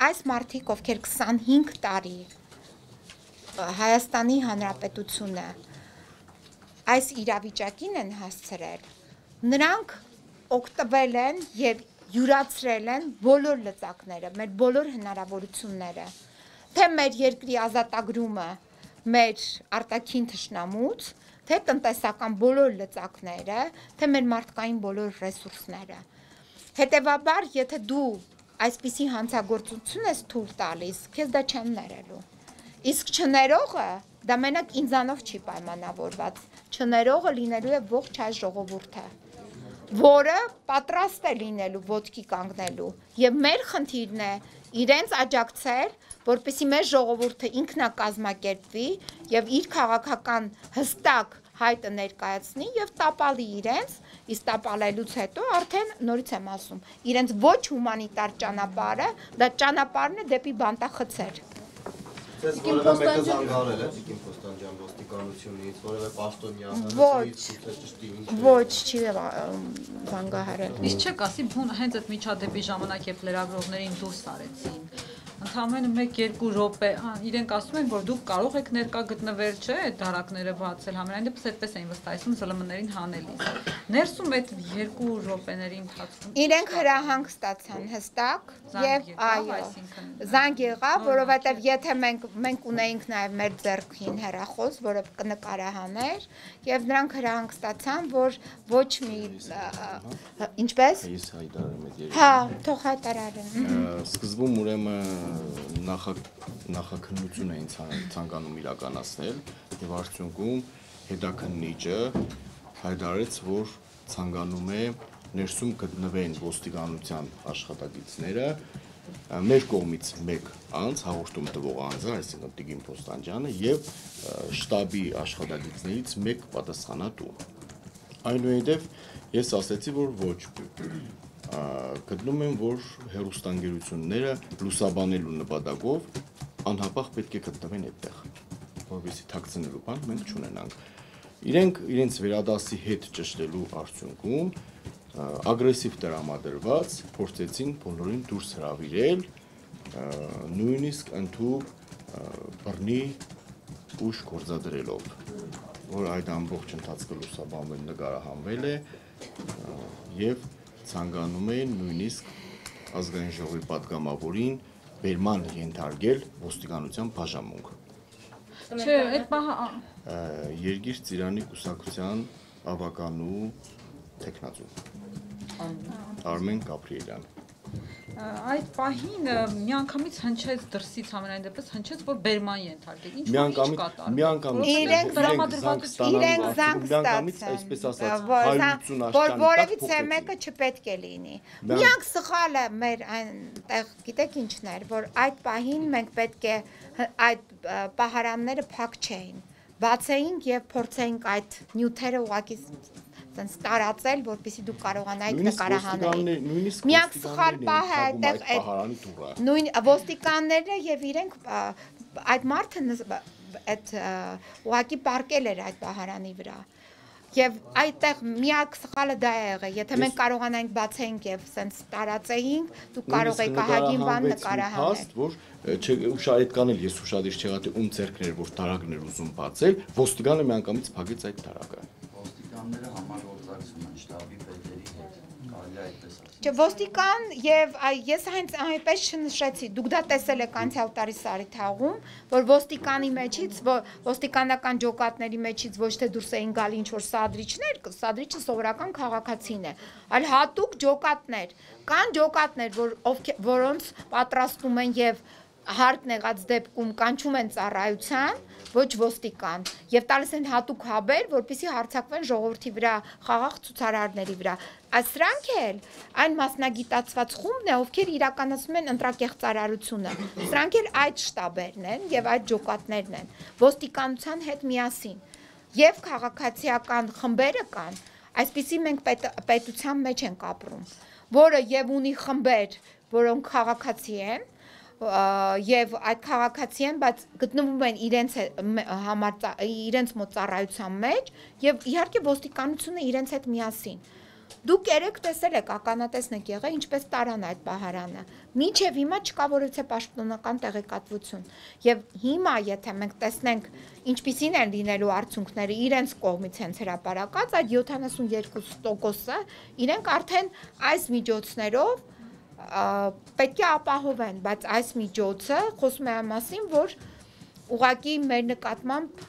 S1: այս մարդիկ, ովքեր 25 տարի Հայաստանի Հանրապետությունը այս իրավիճակին են հասցրել, նրանք օգտվել են եւ յուրացրել են բոլոր լծակները, մեր բոլոր հնարավորությունները, թե մեր երկրի ազատագրումը մեր արտաքին թշնամուց, թե տնտեսական բոլոր լծակները, թե մեր մարդկային բոլոր ռեսուրսները։ Հետևաբար, եթե դու այսպիսի հանցագործություն ես թույլ տալիս, քեզ դա չեն ներելու։ Իսկ չներողը դա մենակ ինձանով չի պայմանավորված, չներողը լինելու է ողջ հայ ժողովուրդը, որը պատրաստ է լինելու ոտքի կանգնելու, եւ մեր խնդիրն է իրենց աջակցել, որպեսզի մեր ժողովուրդը ինքնակազմակերպվի եւ իր քաղաքական հստակ հայտը ներկայացնի եւ տապալի իրենց, իսկ տապալելուց հետո արդեն նորից եմ ասում, իրենց ոչ հումանիտար ճանապարհը, դա ճանապարհն է դեպի բանտախցեր։
S3: Ձեզ որևէ մեկը զանգարել է Տիկին Քոստանջյան ոստիկանությունից, որևէ պաշտոնյա,
S1: ոչ, չի զանգահարել։
S2: Իսկ չեք ասի, հենց այդ միջադեպի ժամանակ երբ լրագրողներին դուրս արեցին, ընդամենը 1-2 րոպե, իրենք ասում են, որ դուք կարող եք ներկա գտնվել, չէ, այդ դարակները բացել, համենայն դեպս այդպես էին վստահեցնում ԶԼՄ-ներին հանելիս։ Ներսում այդ 2 րոպեների ընթացքում
S1: իրենք հրահանգ ստացան հստակ եւ այո, զանգ եղավ, որովհետեւ եթե մենք ունեինք նաեւ մեր ձեռքին հեռախոս, որը կնկարահաներ, եւ նրանք հրահանգ ստացան, որ ոչ մի ինչպես հա, թող հայտարարեն։
S7: Սկզբում ուրեմն նախաքննություն էին ցանկանում իրականացնել եւ արդյունքում հետաքննիչը հայտարարեց, որ ցանկանում է ներսում գտնվեն ոստիկանության աշխատակիցները, մեր կողմից մեկ անձ, հաղորդում տվող անձը, այսինքն Տիկին Քոստանջյանը եւ շտաբի աշխատակիցներից մեկ պատասխանատու։ Այնուհետև ես ասեցի, որ ոչ գտնում եմ, որ հեռուստաընկերությունները լուսաբանելու նպատակով անհապաղ պետք է գտնվեն այդտեղ, որովհետեւ թաքցնելու բան մենք չունենանք։ Իրենք իրենց վերադասի հետ ճշտելու արդյունքում ագրեսիվ տրամադրված փորձեցին բոլորին դուրս հրավիրել, նույնիսկ ընդհանուր բռնի ուժ գործադրելով, որ այդ ամբողջ ընթացքը լուսաբանվել նկարահանվել է եւ ցանկանում էին նույնիսկ ազգային ժողովի պատգամավորին վերման ենթարկել ոստիկանության բաժանմունք։
S2: Չէ, այդ բանը
S7: Երգիր Ծիրանի կուսակցության ավականու տեխնացու Արմեն Գաբրիելյան։
S2: Այդ պահին միանգամից հնչեց դրսից համենայն դեպս հնչեց, որ բերման ենթարկել։ Ինչ
S1: իրենք զանգ ստացան,
S7: այսպես ասած,
S1: որ որևիցե մեկը չպետք է լինի։ Միակ սխալը մեր այնտեղ, գիտեք ինչն էր, որ այդ պահին մենք պետք է այդ պահարանները փակ չէին, բացեինք եւ փորձեինք այդ նյութերը ուղղակի տարածել, որպեսզի դուք կարողանայիք նկարահանել։ Միակ սխալ պահը այդտեղ նույն ոստիկանները եւ իրենք այդ մարդը այդ ուղղակի պարկել էր այդ պահարանի վրա։ Եվ այդտեղ միակ սխալը դա է եղել, եթե մենք կարողանանք բացենք եւ սենց տարածեինք, դուք կարող եք ահագին բան նկարահանել։
S7: Որ այդքան էլ ես ուշադիր չեղա թե ում ձեռքներ որ տարագներ ուզում բացել, ոստիկանը միանգամից փակեց այդ տարագը։
S8: Ոստիկանները համագործակցում են շտաբի պետերի հետ, կարելի այդպես ասել։
S1: Չէ, ոստիկան եւ ես հենց այնպես չնշեցի, դուք դա տեսել եք անցյալ տարի Սարիթաղում, որ ոստիկանի մեջից, ոստիկանական ջոկատների մեջից ոչ թե դուրս էին գալի ինչ-որ սադրիչներ, սադրիչը սովորական քաղաքացին է, այլ հատուկ ջոկատներ, կան ջոկատներ, որոնց պատրաստում են եւ հարկ եղած դեպքում կանչում են ծառայության, ոչ ոստիկան, եւ տալիս են հատուկ հաբեր, որպեսզի հարձակվեն ժողովրդի վրա, խաղաղ ցուցարարների վրա։ Սրանք էլ այն մասնագիտացված խումբն է, ովքեր իրականացնում են ընտրակեղծարարությունը։ Սրանք էլ այդ շտաբերն են եւ այդ ջոկատներն են, ոստիկանության հետ միասին։ Եվ քաղաքացիական խմբերը կան, այսպիսի մենք պետության մեջ ենք ապրում, որը եւ ունի խմբեր, որոնք քաղաքացի են, եւ այդ քաղաքացի են, բայց գտնվում են իրենց մոտ ծառայության մեջ եւ իհարկե ոստիկանությունը իրենց հետ միասին։ Դուք երեք տեսել եք, ականատեսն եք եղել, ինչպես տարան այդ պահարանը։ Մինչև հիմա չկա որևէ պաշտոնական տեղեկատվություն։ Եվ հիմա, եթե մենք տեսնենք, ինչպիսին են լինելու արդյունքները իրենց կողմից հենց հրապարակած, այդ 72%-ը իրենք արդեն այս միջոցներով պետք է ապահովեն, բայց այս միջոցը խոսում է այն մասին, որ ուղղակի մեր նկատմամբ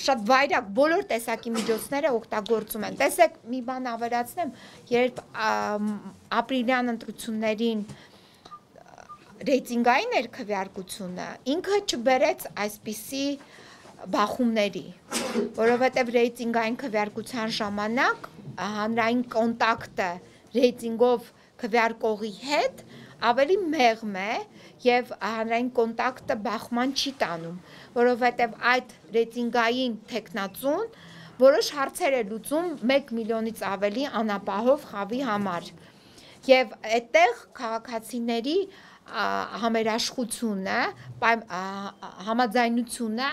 S1: շատ վայրակ բոլոր տեսակի միջոցները օգտագործում են։ Տեսեք, մի բան ավելացնեմ, երբ ապրիլյան ընտրություններին ռեյտինգային էր քվեարկությունը, ինքը չբերեց այսպիսի բախումների, որովհետև ռեյտինգային քվեարկության ժամանակ հանրային կոնտակտը ռեյտինգով քվեարկողի հետ ավելի մեղմ է եւ հանրային կոնտակտը բախման չի տանում, որովհետեւ այդ ռեյտինգային տեխնացուն որոշ հարցեր է լուծում 1 միլիոնից ավելի անապահով խավի համար։ Եվ այդտեղ քաղաքացիների համերաշխությունը, համաձայնությունը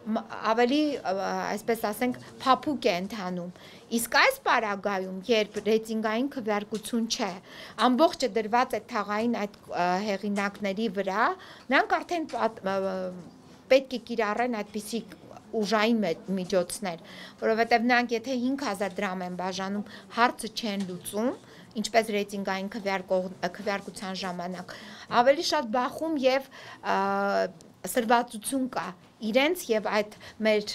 S1: ավելի, այսպես ասենք, փափուկ է ընթանում։ Իսկ այս պարագայում, երբ ռեյտինգային քվեարկություն չէ, ամբողջը դրված է թաղային այդ հեղինակների վրա, նրանք արդեն պետք է կիրառեն այդպիսի ուժային միջոցներ, որովհետև նրանք եթե 5000 դրամ են բաժանում, հարցը չեն լուծում, ինչպես ռեյտինգային քվեարկության ժամանակ, ավելի շատ բախում եւ սրվածություն կա իրենց եւ այդ մեր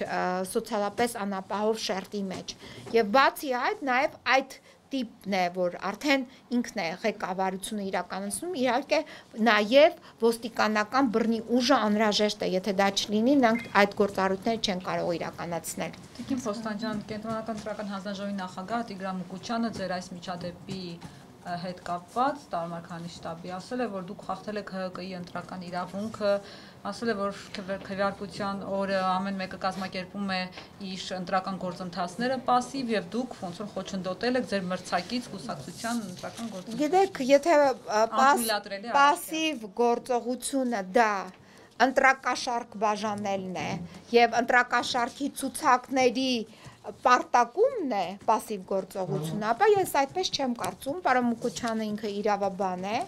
S1: սոցիալապես անապահով շերտի մեջ։ Եվ բացի այդ, նաեւ այդ տիպն է, որ արդեն ինքն է ղեկավարությունը իրականացնում, իհարկե նաեւ ոստիկանական բռնի ուժը անհրաժեշտ է, եթե դա չլինի, նրանք այդ գործառույթները չեն կարող իրականացնել։
S2: Տիկին Ֆոստանջան, Կենտրոնական ընտրական հանձնաժողովի նախագահ Տիգրան Մուկուչյանը ձեր այս միջադեպի հետ կապված Տարմարքանի շտաբի ասել է, որ դուք խախտել եք ՀՀԿ-ի ընտրական իրավունքը, ասել է, որ քվեարկության օրը ամեն մեկը կազմակերպում է իր ընտրական գործընթացները պասիվ եւ դուք ոնց որ խոչընդոտել եք ձեր մրցակից կուսակցության ընտրական գործընթացը։
S1: Գիտեք, եթե պասիվ գործողությունը դա ընտրակաշարք բաժանելն է եւ ընտրակաշարքի ցուցակների պարտակումն է պասիվ գործողությունը, ապա ես այդպես չեմ կարծում, պարոն Մուկուչյանը ինքը իրավաբան է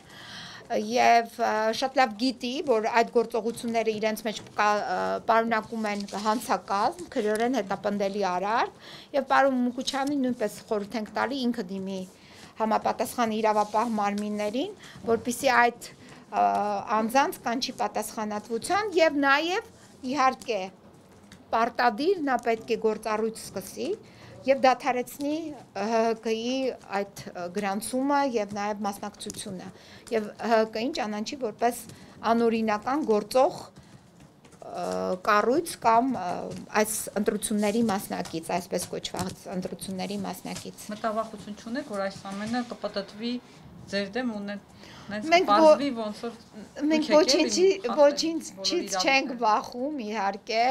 S1: եւ շատ լավ գիտի, որ այդ գործողությունները իրենց մեջ պարունակում են հանցակազմ, քրեորեն հետապնդելի արարք եւ պարոն Մուկուչյանին նույնպես խորհուրդ ենք տալի ինքը դիմի համապատասխան իրավապահ մարմիններին, որպեսզի այդ անձանց կանչի պատասխանատվության եւ նաեւ իհարկե պարտադիր նա պետք է գործառույթ սկսի եւ դադարեցնի ՀՀԿ-ի այդ գրանցումը եւ նաեւ մասնակցությունը եւ ՀՀԿ-ին ճանաչի որպես անօրինական գործող կառույց կամ այս ընտրությունների մասնակից, այսպես կոչված ընտրությունների մասնակից։
S2: Մտավախություն չունեք, որ այս ամենը կպտտվի ձեր դեմ մենք
S1: ոչինչից չենք վախում, իհարկե,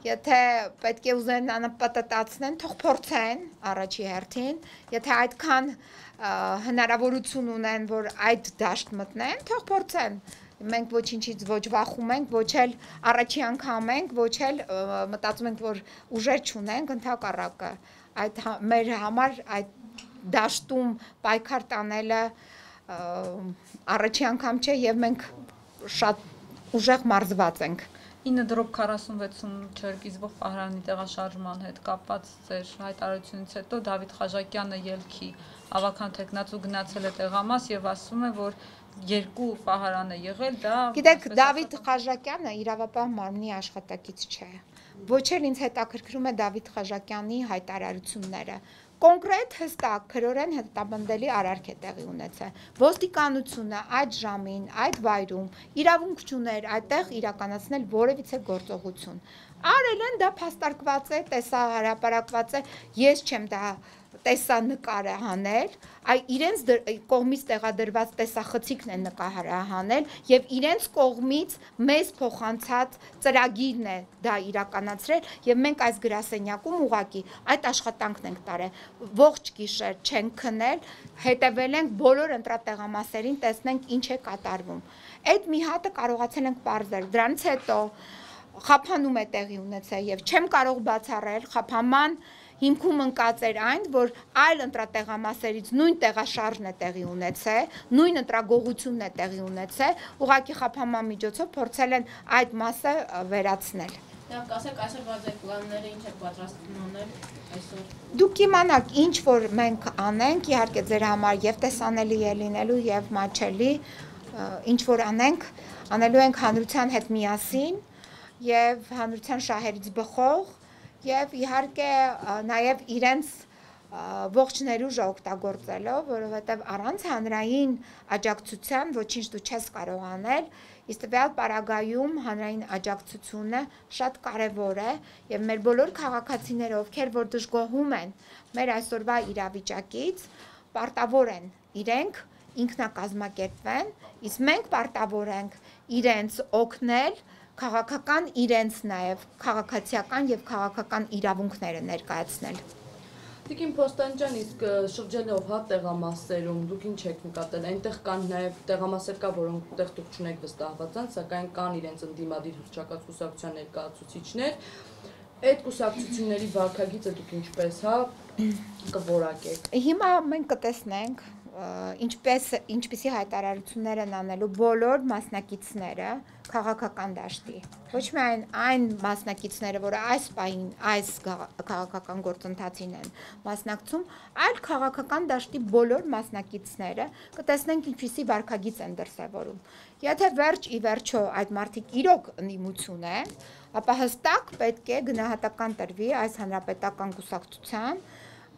S1: եթե պետք է ուզեն անպտտացնեն, թող փորձեն առաջի հերթին, եթե այդքան հնարավորություն ունեն, որ այդ դաշտ մտնեն, թող փորձեն։ մենք ոչինչից ոչ վախում ենք, ոչ էլ առաջի անգամ ենք, ոչ էլ մտածում ենք, որ ուժեր չունենք, ընդհակառակը մեր համար այդ դաշտում պայքար տանելը առաջի անգամ չէ եւ մենք շատ ուժեղ մարզված ենք
S2: 9:46-ում չերկիզվող Պահարանի տեղաշարժման հետ կապված ձեր հայտարարությունից հետո Դավիթ Խաժակյանը ելքի ավական թեկնածու գնացել է տեղամաս եւ ասում է, որ երկու Պահարան է եղել, դա
S1: Գիտեք, Դավիթ Խաժակյանը իրավապահ մարմնի աշխատակից չէ։ Ոչ էլ ինձ հետաքրքրում է Դավիթ Խաժակյանի հայտարարությունները։ Կոնկրետ հստակ քրորեն հետապնդելի արարք է տեղի ունեցել։ Ոստիկանությունը այդ ժամին, այդ վայրում իրավունք չուներ այդտեղ իրականացնել որևիցե գործողություն։ Արել են դա փաստարկված է, տեսահրապարակված է, ես չեմ դա տեսանկարը հանել, իրենց կողմից տեղադրված տեսախցիկն են նկարահանել եւ իրենց կողմից մեզ փոխանցած ծրագիրն է դա իրականացրել եւ մենք այս գրասենյակում ուղակի այդ աշխատանքն ենք տարել ողջ գիշեր չենք քնել հետեւել ենք բոլոր ընտրատեղամասերին տեսնենք ինչ է կատարվում այդ մի հատը կարողացել ենք բարձր դրանից հետո խափանում է տեղի ունեցել եւ չեմ կարող բացառել խափաման հիմքում ընկած էր այն, որ այլ ընտրատեղամասերից նույն տեղաշարժն է տեղի ունեցել, նույն ընտրագողությունն է տեղի ունեցել, ուղղակի խափանման միջոցով փորձել են այդ մասը վերացնել։
S5: Դեռ ասեք այսօր բացեք պլանները ինչ եք պատրաստվում անել այսօր։
S1: Դուք իմանաք, ինչ որ մենք անենք, իհարկե ձեր համար եւ տեսանելի է լինելու եւ մաչելի, ինչ որ անենք, անելու ենք հանրության հետ միասին եւ հանրության շահերից բխող Եվ իհարկե նաև իրենց ողջ ներուժը օգտագործելով, որովհետև առանց հանրային աջակցության ոչինչ դու չես կարող անել, իսկ տվյալ պարագայում հանրային աջակցությունը շատ կարևոր է եւ մեր բոլոր քաղաքացիները, ովքեր որ դժգոհում են մեր այսօրվա իրավիճակից, պարտավոր են իրենք ինքնակազմակերպվեն, իսկ մենք պարտավոր ենք իրենց օգնել քաղաքական իրենց նաև քաղաքացիական եւ քաղաքական իրավունքները ներկայացնել։
S9: Տիկին Փոստանջան, իսկ շրջելով հա տեղամասերում դուք ինչ եք նկատել, այնտեղ կան նաև տեղամասեր կա, որոնք այդտեղ դուք չունեք վստահված, սակայն կան իրենց ընդդիմադիր հռչակած կուսակցության ներկայացուցիչներ։ Այդ կուսակցությունների վարքագիծը դուք ինչպես հա կորակեք։
S1: Հիմա մենք կտեսնենք ինչպիսի հայտարարություններ են անելու բոլոր մասնակիցները քաղաքական դաշտի։ Ոչ միայն այն մասնակիցները, որը այս պահին այս քաղաքական գործընթացին են մասնակցում, այլ քաղաքական դաշտի բոլոր մասնակիցները կտեսնենք ինչպիսի վարքագիծ են դրսևորում։ Եթե վերջ ի վերջո այդ մարդիկ իրոք ընդդիմություն են, ապա հստակ պետք է գնահատական տրվի այս հանրապետական կուսակցության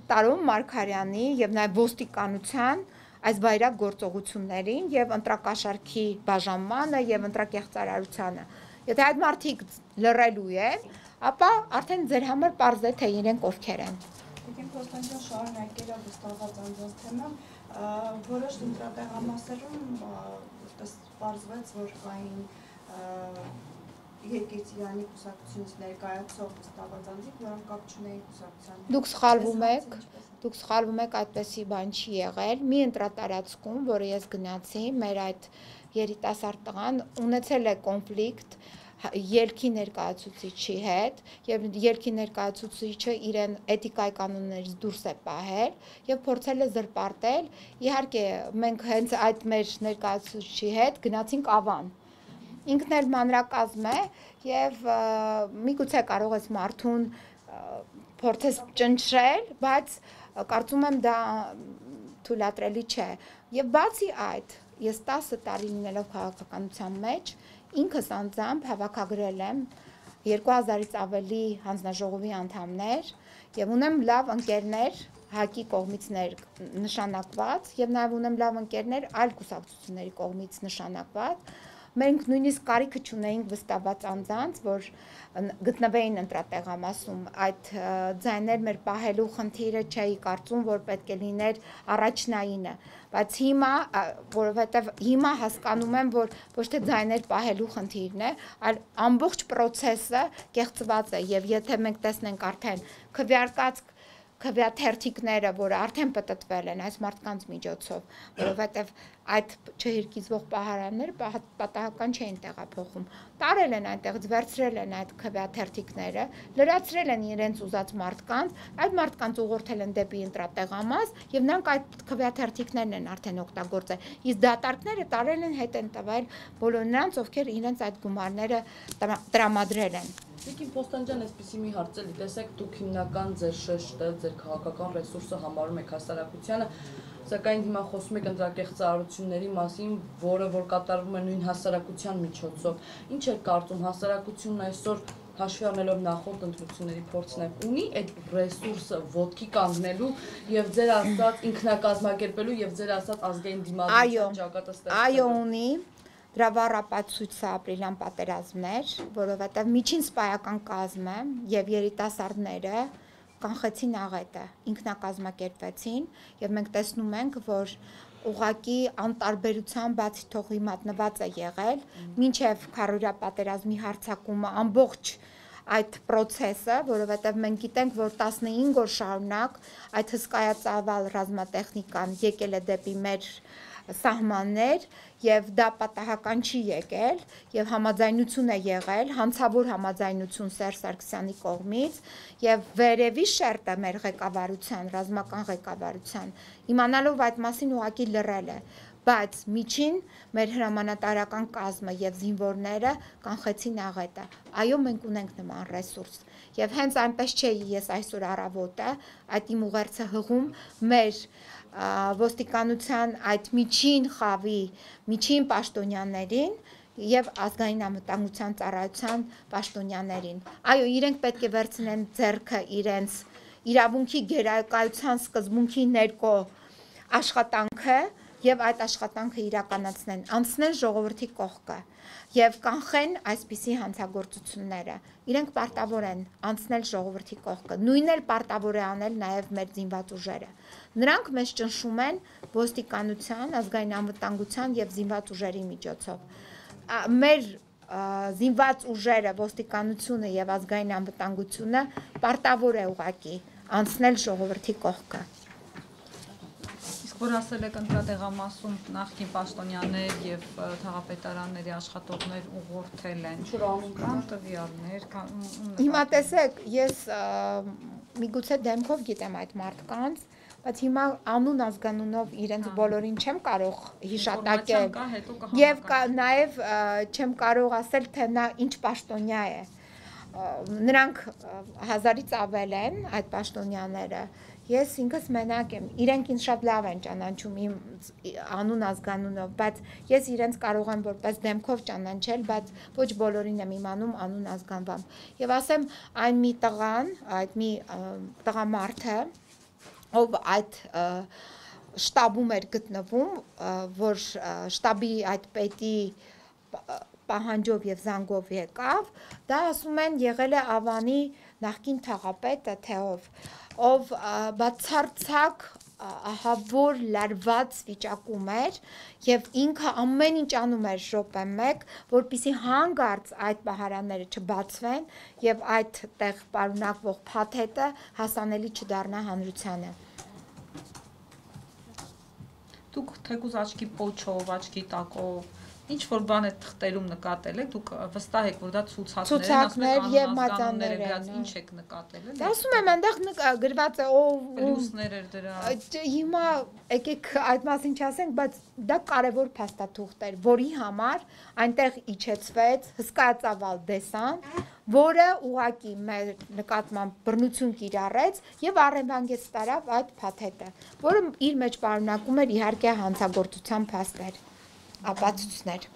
S1: Տարոն Մարգարյանի եւ նաեւ ոստիկանության այս վայրագ գործողություններին եւ ընտրակաշարքի բաժանմանը եւ ընտրակեղծարարությանը։ Եթե այդ մարդիկ լռելու են, ապա արդեն ձեր համար պարզ է թե իրենք ովքեր են։
S6: Տիկին Փոստանջան շարունակելով վստահված անձանց թեման, որոշ ընտրատեղամասերում պարզվեց, որ կային Երկիրցյանի կուսակցությունից ներկայացող վստահված անձիկ, որոնք կապ չունեին կուսակցության։ Դուք սխալվում եք, այդպեսի բան չի եղել։ Մի ընտրատարածքում, որը ես գնացի, մեր այդ երիտասարդ տղան ունեցել է կոնֆլիկտ ելքի ներկայացուցիչի հետ եւ ելքի ներկայացուցիչը իրեն էթիկայի կանոններից դուրս է պահել եւ փորձել է զրպարտել։ Իհարկե, մենք հենց այդ մեր ներկայացուցիչի հետ գնացինք Ավան։ Ինքն էլ մանրակազմ է եւ միգուցե կարող ես մարդուն փորձես ճնշել, բայց կարծում եմ դա թույլատրելի չէ։ Եվ բացի այդ, ես 10 տարի լինելով քաղաքականության մեջ, ինքս անձամբ հավաքագրել եմ 2000-ից ավելի հանձնաժողովի անդամներ եւ ունեմ լավ ընկերներ ՀԱԿ-ի կողմից նշանակված եւ նաեւ ունեմ լավ ընկերներ այլ կուսակցությունների կողմից նշանակված Մենք նույնիսկ կարիքը չունեինք վստահված անձանց, որ գտնվեին ընտրատեղամասում, այդ ձայներ մեր պահելու խնդիրը չէի կարծում, որ պետք է լիներ առաջնայինը, բայց հիմա, որովհետև հիմա հասկանում եմ, որ ոչ թե ձայներ պահելու խնդիրն է, այլ ամբողջ պրոցեսը կեղծված է եւ եթե մենք տեսնենք արդեն քվեաթերթիկները, որը արդեն պատտվել են այս մարդկանց միջոցով, որովհետև
S1: այդ չհերկիզվող պահարանները պատահական չէին տեղափոխում։ Տարել են այնտեղից, վերցրել են այդ քվեաթերթիկները, լրացրել են իրենց ուզած մարդկանց, այդ մարդկանց ուղղորդել են դեպի ընտրատեղամաս եւ նրանք այդ քվեաթերթիկներն են արդեն օգտագործել։ Իսկ դատարկները տարել են, հետ են տվել բոլոր նրանց, ովքեր իրենց այդ գումարները տրամադրել են։
S9: Տիկին Պոստանջան, այսպեսի մի հարց էլի, տեսեք, դուք հիմնական ձեր շեշտը, ձեր քաղաքական ռեսուրսը համարում եք հասարակությանը, սակայն հիմա խոսում եք ընտրակեղծարարությունների մասին, որը որ կատարվում է նույն հասարակության միջոցով։ Ինչ եք կարծում, հասարակությունն այսօր հաշվի առնելով նախորդ ընտրությունների փորձն ունի այդ ռեսուրսը ոտքի կանգնելու եւ ձեր ասած ինքնակազմակերպելու եւ ձեր ասած ազգային դիմադրության ճակատը ստեղծելու։ Այո,
S1: ունի։ Դրա վառապացույցը ապրիլյան պատերազմն էր, որովհետև միջին սպայական կազմը եւ երիտասարդները կանխեցին աղետը, ինքնակազմակերպվեցին եւ մենք տեսնում ենք, որ ուղղակի անտարբերության բացի թողի մատնված է եղել, մինչեւ քարորյա պատերազմի հարձակումը ամբողջ այդ process-ը, որովհետև մենք գիտենք, որ 15 օր շարունակ այդ հսկայածավալ ռազմատեխնիկան եկել է դեպի մեր սահմաններ եւ դա պատահական չի եկել եւ համաձայնություն է եղել, հանցավոր համաձայնություն Սերժ Սարգսյանի կողմից եւ վերևի շերտը մեր ղեկավարության, ռազմական ղեկավարության, իմանալով այդ մասին ուղղակի լռել է, բայց միջին մեր հրամանատարական կազմը եւ զինվորները կանխեցին աղետը։ Այո, մենք ունենք նման ռեսուրս եւ հենց այնպես չէի ես այսօր առավոտը այդ իմ ուղերձը հղում մեր ոստիկանության այդ միջին խավի, միջին պաշտոնյաներին եւ ազգային անվտանգության ծառայության պաշտոնյաներին։ Այո, իրենք պետք է վերցնեն ձեռքը իրենց իրավունքի գերակայության սկզբունքի ներկո աշխատանքը եւ այդ աշխատանքը իրականացնեն, անցնեն ժողովրդի կողքը եւ կանխեն այսպիսի հանցագործությունները։ Իրենք պարտավոր են անցնել ժողովրդի կողքը։ Նույնն էլ պարտավոր է անել նաեւ մեր զինված ուժերը։ Նրանք մեզ ճնշում են ոստիկանության, ազգային անվտանգության եւ զինված ուժերի միջոցով։ Մեր զինված ուժերը, ոստիկանությունը եւ ազգային անվտանգությունը պարտավոր է ուղղակի անցնել ժողովրդի կողքը։
S2: Որ ասել եք ընտրատեղամասում նախկին պաշտոնյաներ եւ թաղապետարանների աշխատողներ ուղղորդել են կան տվյալներ
S1: հիմա տեսեք ես միգուցե դեմքով գիտեմ այդ մարդկանց բայց հիմա անուն ազգանունով իրենց բոլորին չեմ կարող հիշատակել եւ նաեւ չեմ կարող ասել թե նա ինչ պաշտոնյա է նրանք 1000-ից ավել են այդ պաշտոնյաները Ես ինքս մենակ եմ, իրենք ինձ շատ լավ են ճանաչում իմ անուն ազգանունով, բայց ես իրենց կարող եմ որպես դեմքով ճանաչել, բայց ոչ բոլորին եմ իմանում անուն ազգանվամբ։ Եվ ասեմ, այն մի տղան, այդ մի տղամարդը, ով այդ շտաբում էր գտնվում, որ շտաբի այդ պետի պահանջով եւ զանգով եկավ, դա ասում են եղել է Ավանի նախկին թաղապետը Թեով, ով բացարձակ ահավոր լարված վիճակում էր եւ ինքը ամեն ինչ անում էր րոպե մեկ, որպեսզի հանգարց այդ պահարանները չբացվեն եւ այդ տեղ պարունակվող փաթեթը հասանելի չդառնա հանրությանը։
S2: Դուք թեկուզ աչքի պոչով, աչքի տակով ինչ որ բան է թղթերում նկատել եք, դուք վստահ եք, որ դա
S1: ցուցակներ եւ մատաններ
S2: են, ինչ եք նկատել եք։
S1: Ասում եմ, այնտեղ գրված է
S2: պլյուսներ էր դրա։
S1: Հիմա եկեք այդ մասին չասենք, բայց դա կարևոր փաստաթուղթ էր, որի համար այնտեղ իջեցվեց հսկայածավալ դեսանտ, որը ուղակի մեր նկատմամբ բռնություն կիրառեց եւ առևանգեց տարավ այդ փաթեթը, որը իր մեջ պարունակում էր իհարկե հանցագործության փաստեր, ապացույցներ։